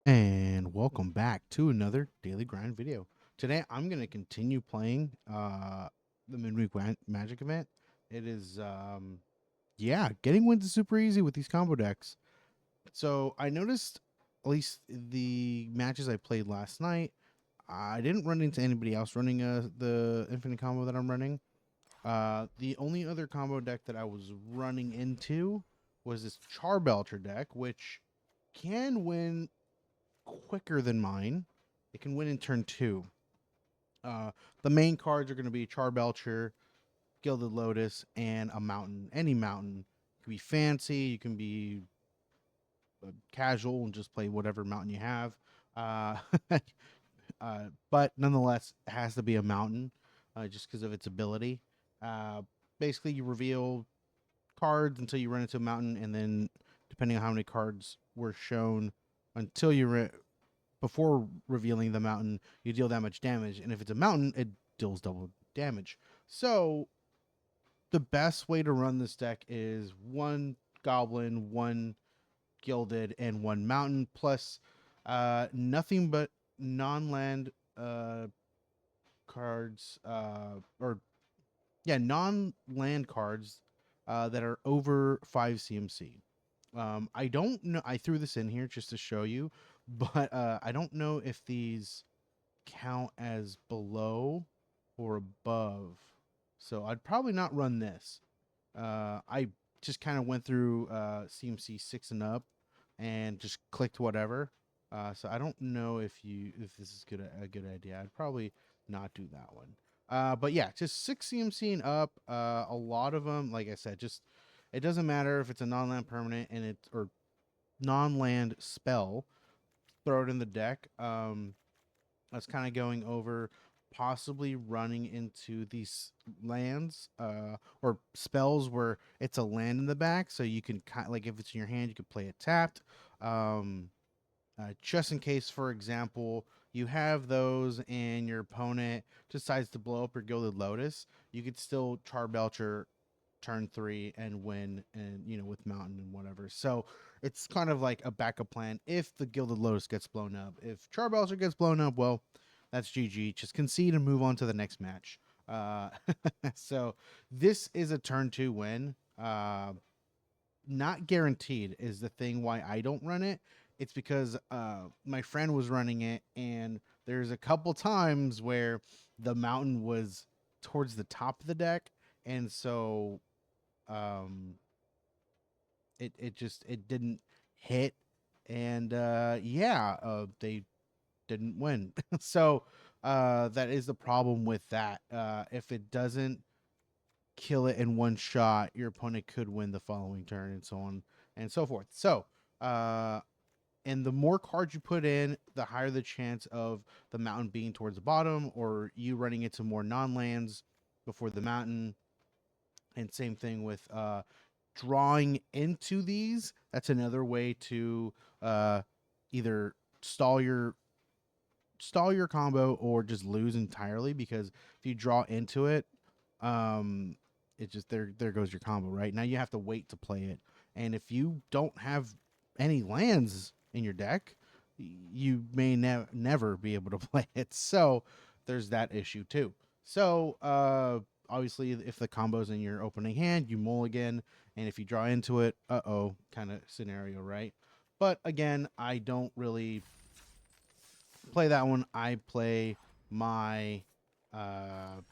And welcome back to another daily grind video. Today I'm going to continue playing the Midweek Magic Event. It is yeah, getting wins is super easy with these combo decks. So I noticed, at least the matches I played last night, I didn't run into anybody else running the infinite combo that I'm running. The only other combo deck that I was running into was this Charbelcher deck, which can win quicker than mine. It can win in turn two. Uh, the main cards are going to be Charbelcher, Gilded Lotus, and a mountain. Any mountain. You can be fancy. You can be casual and just play whatever mountain you have. Uh, but nonetheless, it has to be a mountain just because of its ability. Uh, Basically, you reveal cards until you run into a mountain, and then depending on how many cards were shown until before revealing the mountain, you deal that much damage. And if it's a mountain, it deals double damage. So the best way to run this deck is one goblin, one gilded, and one mountain, plus nothing but non-land cards, or yeah, non-land cards that are over 5 CMC. I don't know. I threw this in here just to show you, but I don't know if these count as below or above. So I'd probably not run this. I just kind of went through CMC 6 and up and just clicked whatever. So I don't know if this is a good idea. I'd probably not do that one. But yeah, just 6 CMC and up. A lot of them, like I said, just it doesn't matter if it's a non-land permanent and it or non-land spell. Throw it in the deck. I was kind of going over possibly running into these lands or spells where it's a land in the back, so you can kind like if it's in your hand, you could play it tapped. Um, just in case, for example, you have those and your opponent decides to blow up your Gilded Lotus, you could still Charbelcher turn 3 and win, and with mountain and whatever. So it's kind of like a backup plan if the Gilded Lotus gets blown up. If Charbelcher gets blown up, well, that's GG. Just concede and move on to the next match. uh so this is a turn 2 win. Not guaranteed is the thing why I don't run it. It's because my friend was running it, and there's a couple times where the mountain was towards the top of the deck, and so um, it didn't hit, and yeah, they didn't win. So that is the problem with that. If it doesn't kill it in one shot, your opponent could win the following turn, and so on and so forth. So, uh, and the more cards you put in, the higher the chance of the mountain being towards the bottom, or you running into more non-lands before the mountain. And same thing with drawing into these. That's another way to either stall your combo or just lose entirely, because if you draw into it, um it just there goes your combo. Right now you have to wait to play it, and if you don't have any lands in your deck, you may never be able to play it. So there's that issue too. So obviously if the combo's in your opening hand, you mulligan, and if you draw into it, uh-oh kind of scenario, right? But again, I don't really play that one. I play my uh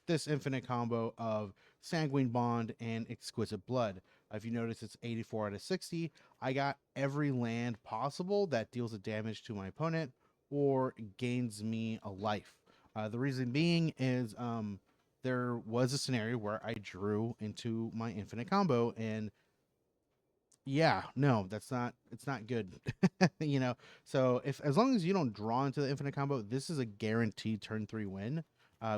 this infinite combo of Sanguine Bond and Exquisite Blood. If you notice, it's 84 out of 60. I got every land possible that deals a damage to my opponent or gains me a life. The reason being is there was a scenario where I drew into my infinite combo, and yeah, no, it's not good. you know, so if as long as you don't draw into the infinite combo, this is a guaranteed turn 3 win,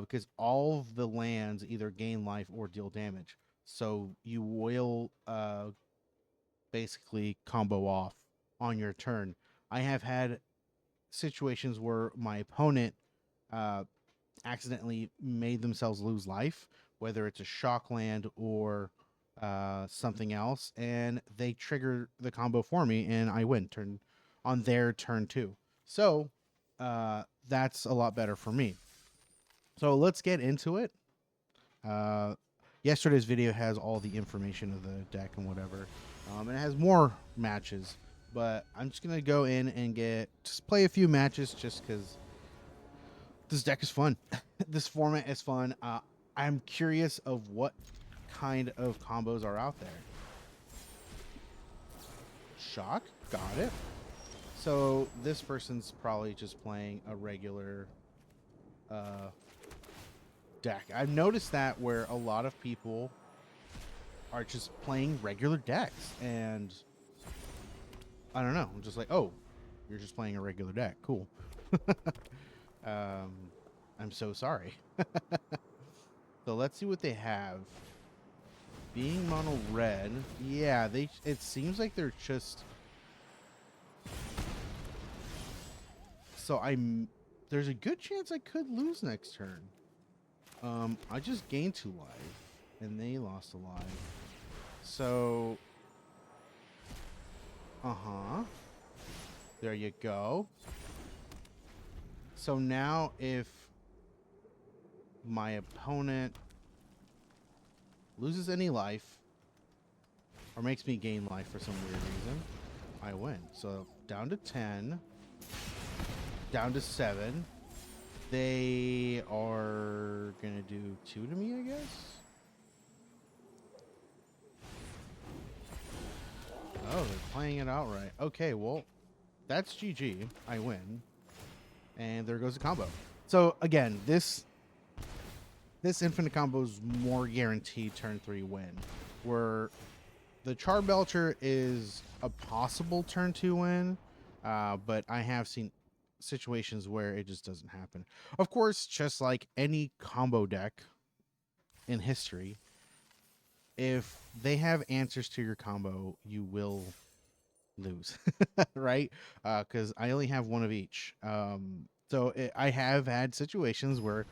because all of the lands either gain life or deal damage. So you will basically combo off on your turn. I have had situations where my opponent uh, accidentally made themselves lose life, whether it's a shock land or something else, and they trigger the combo for me, and I win. on their turn 2. So that's a lot better for me. So let's get into it. Uh, Yesterday's video has all the information of the deck and whatever, and it has more matches. But I'm just gonna go in and just play a few matches, just because this deck is fun. This format is fun. I'm curious of what kind of combos are out there. Shock, got it. So this person's probably just playing a regular deck. I've noticed that where a lot of people are just playing regular decks, and I don't know. I'm just like, oh, you're just playing a regular deck. Cool. I'm so sorry. So let's see what they have. Being mono red, yeah, it seems like they're just. So there's a good chance I could lose next turn. I just gained 2 life, and they lost a life. So, there you go. So now if my opponent loses any life or makes me gain life for some weird reason, I win. So down to 10, down to 7. They are gonna do 2 to me, I guess. Oh, they're playing it outright. Okay, well, that's GG. I win. And there goes the combo. So again, this infinite combo is more guaranteed turn 3 win. Where the Charbelcher is a possible turn 2 win, but I have seen situations where it just doesn't happen. Of course, just like any combo deck in history, if they have answers to your combo, you will lose, right? Because I only have one of each. I have had situations where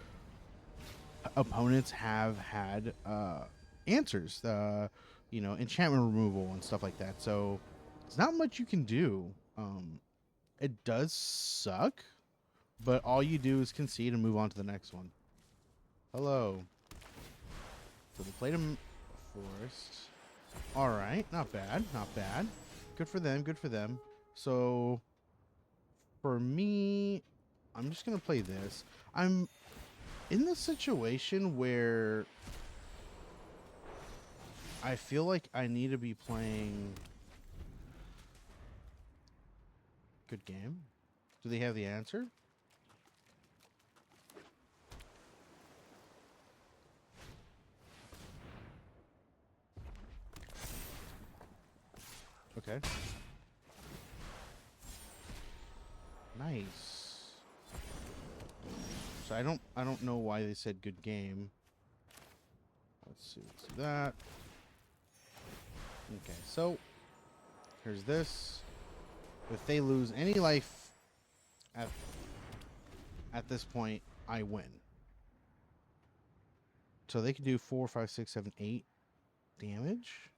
opponents have had answers, enchantment removal and stuff like that. So it's not much you can do. It does suck, but all you do is concede and move on to the next one. Hello. So they played him forest. All right, not bad, not bad. Good for them, good for them. So for me, I'm just gonna play this. I'm in the situation where I feel like I need to be playing good game. Do they have the answer? Okay. Nice. So I don't know why they said good game. Let's see that. Okay, so here's this. If they lose any life at this point, I win. So they can do 4, 5, 6, 7, 8 damage.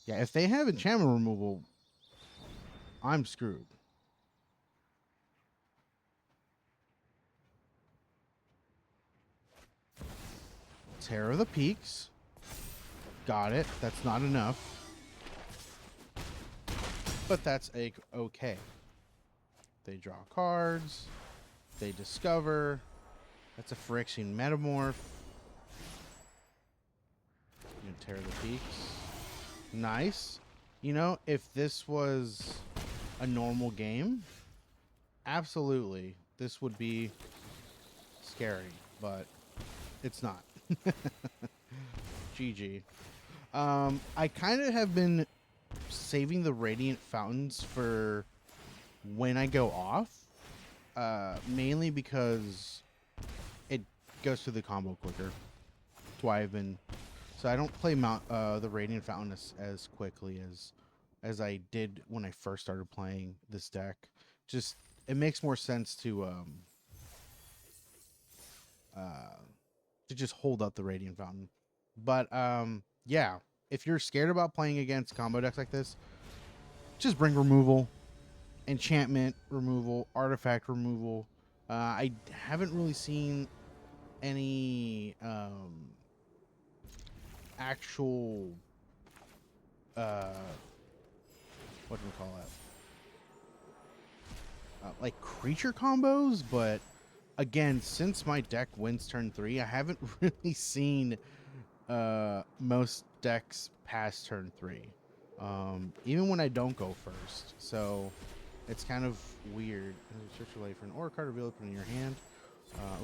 Yeah, if they have enchantment removal, I'm screwed. Terror of the Peaks. Got it. That's not enough. But that's okay. They draw cards. They discover. That's a Phyrexian Metamorph. Terror of the Peaks. Nice. You know, if this was a normal game, absolutely, this would be scary, but it's not. GG. I kind of have been saving the Radiant Fountains for when I go off, mainly because it goes through the combo quicker. That's why I've been... So I don't play the Radiant Fountain as quickly as I did when I first started playing this deck. Just, it makes more sense to just hold up the Radiant Fountain. But yeah, if you're scared about playing against combo decks like this, just bring removal, enchantment removal, artifact removal. I haven't really seen any actual what do we call it? Like creature combos, but again, since my deck wins turn 3, I haven't really seen most decks past turn 3. Even when I don't go first. So it's kind of weird. Search your life for an aura card, reveal it, put it in your hand.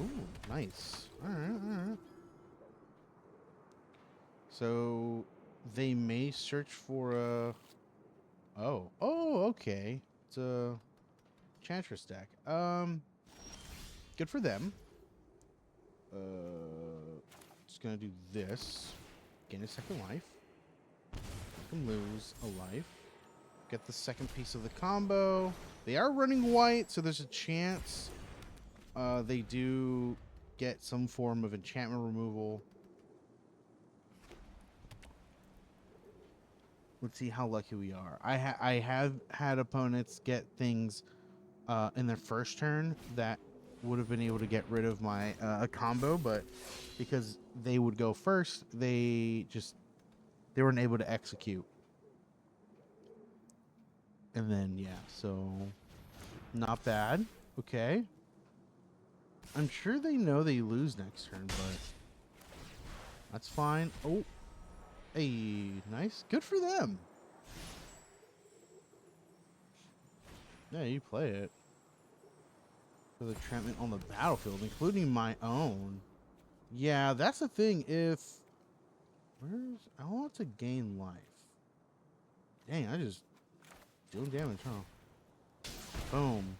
Ooh, nice. Alright. So they may search for a... Oh, okay. It's a Chantress deck. Good for them. Just gonna do this. Gain a second life. Make them lose a life. Get the second piece of the combo. They are running white, so there's a chance they do get some form of enchantment removal. Let's see how lucky we are. I have had opponents get things in their first turn that would have been able to get rid of my combo, but because they would go first, they weren't able to execute. And then yeah, so not bad. Okay. I'm sure they know they lose next turn, but that's fine. Oh, hey, nice. Good for them. Yeah, you play it. For the enchantment on the battlefield, including my own. Yeah, that's the thing. I want to gain life. Dang, I just doing damage, huh? Boom.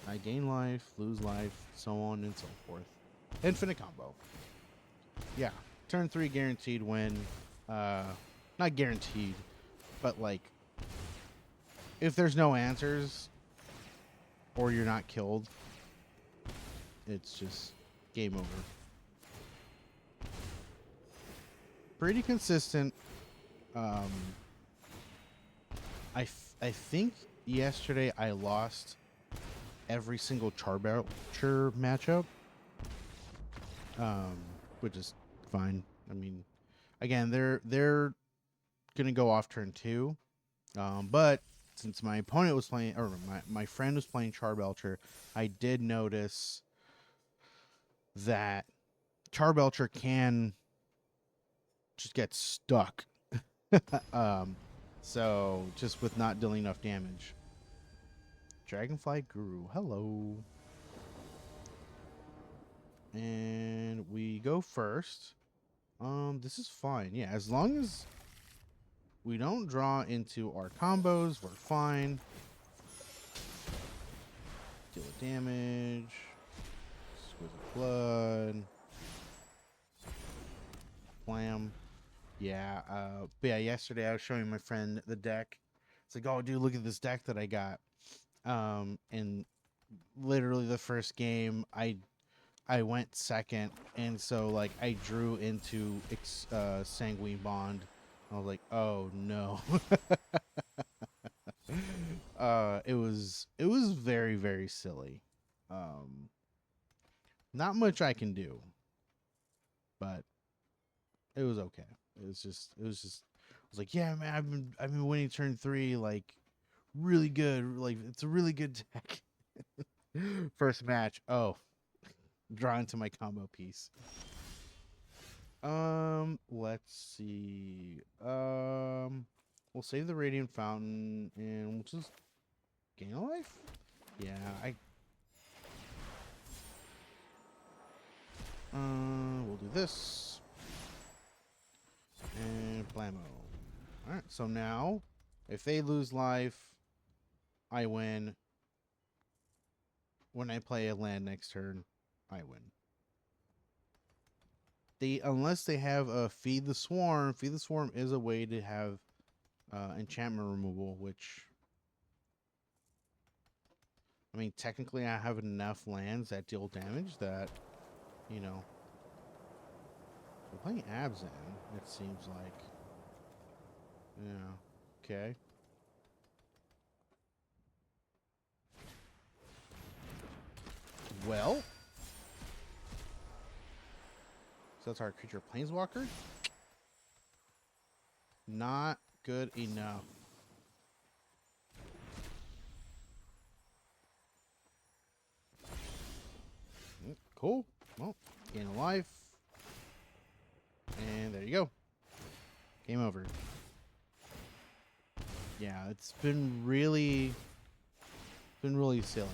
I gain life, lose life, so on and so forth. Infinite combo. Yeah, turn 3 guaranteed win. Not guaranteed, but like, if there's no answers or you're not killed, it's just game over. Pretty consistent. I think yesterday I lost every single Charbelcher matchup, which is fine. I mean, again, they're gonna go off turn 2, but since my opponent was playing, or my friend was playing Charbelcher, I did notice that Charbelcher can just get stuck. So just with not dealing enough damage. Dragonfly Guru, hello. And we go first. This is fine. Yeah, as long as we don't draw into our combos, we're fine. Deal damage. Exquisite blood. Blam. Yeah, but yeah, yesterday I was showing my friend the deck. It's like, oh, dude, look at this deck that I got. And literally the first game, I went second, and so like I drew into Sanguine Bond. I was like, oh no. It was very, very silly. Not much I can do, but it was okay. It was like, yeah, man, I've been winning turn 3 like really good. Like, it's a really good deck. First match. Oh, draw into my combo piece. Let's see. We'll save the Radiant Fountain and we'll just gain a life. Yeah, we'll do this. And blammo. Alright, so now, if they lose life, I win. When I play a land next turn, I win. Unless they have a Feed the Swarm is a way to have enchantment removal, which, I mean, technically I have enough lands that deal damage that, you know, we're playing Abzan, it seems like. Yeah. Okay. Well, so that's our creature planeswalker. Not good enough. Cool. Well, gain a life. And there you go. Game over. Yeah, it's been really silly.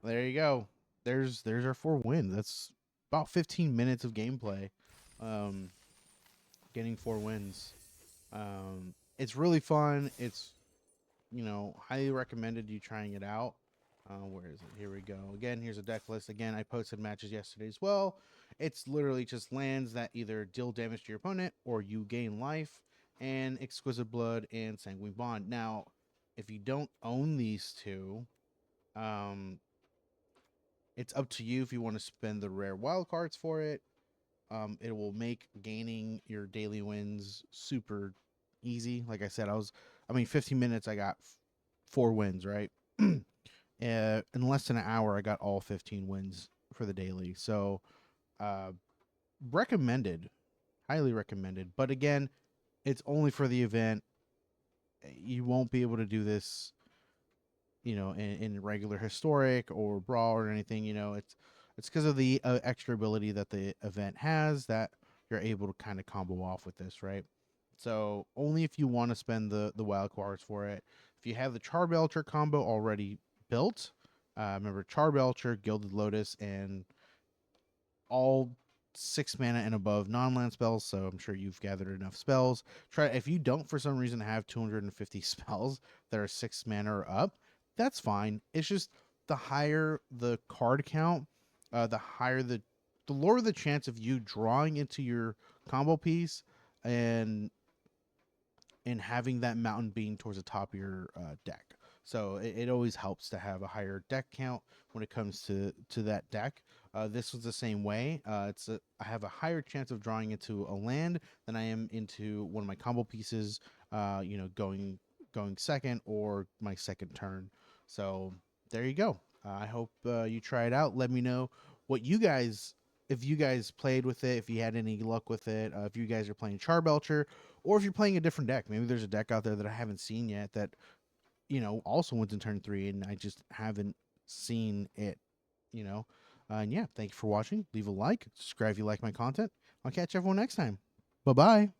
There you go. There's our 4 wins. That's about 15 minutes of gameplay. Um, getting 4 wins. It's really fun. It's, you know, highly recommended you trying it out. Where is it? Here we go. Again, here's a deck list. Again, I posted matches yesterday as well. It's literally just lands that either deal damage to your opponent or you gain life, and Exquisite Blood and Sanguine Bond. Now, if you don't own these two, um, it's up to you if you want to spend the rare wild cards for it. It will make gaining your daily wins super easy. Like I said, 15 minutes, I got 4 wins, right? In less than an hour, I got all 15 wins for the daily. So, recommended, highly recommended. But again, it's only for the event. You won't be able to do this, you know, in regular historic or brawl or anything. You know, it's because of the extra ability that the event has that you're able to kind of combo off with this, right? So only if you want to spend the wild cards for it. If you have the Charbelcher combo already built, remember Charbelcher, Gilded Lotus, and all 6 mana and above non-land spells. So I'm sure you've gathered enough spells. Try if you don't for some reason have 250 spells that are 6 mana or up, that's fine. It's just the higher the card count, the lower the chance of you drawing into your combo piece and having that mountain being towards the top of your deck. So it always helps to have a higher deck count when it comes to that deck. This was the same way. I have a higher chance of drawing into a land than I am into one of my combo pieces. Going second or my second turn. So there you go. I hope you try it out. Let me know what you guys, if you guys played with it, if you had any luck with it, if you guys are playing Charbelcher, or if you're playing a different deck. Maybe there's a deck out there that I haven't seen yet that, you know, also went in turn 3 and I just haven't seen it, you know. And yeah, thank you for watching. Leave a like, subscribe if you like my content. I'll catch everyone next time. Bye-bye.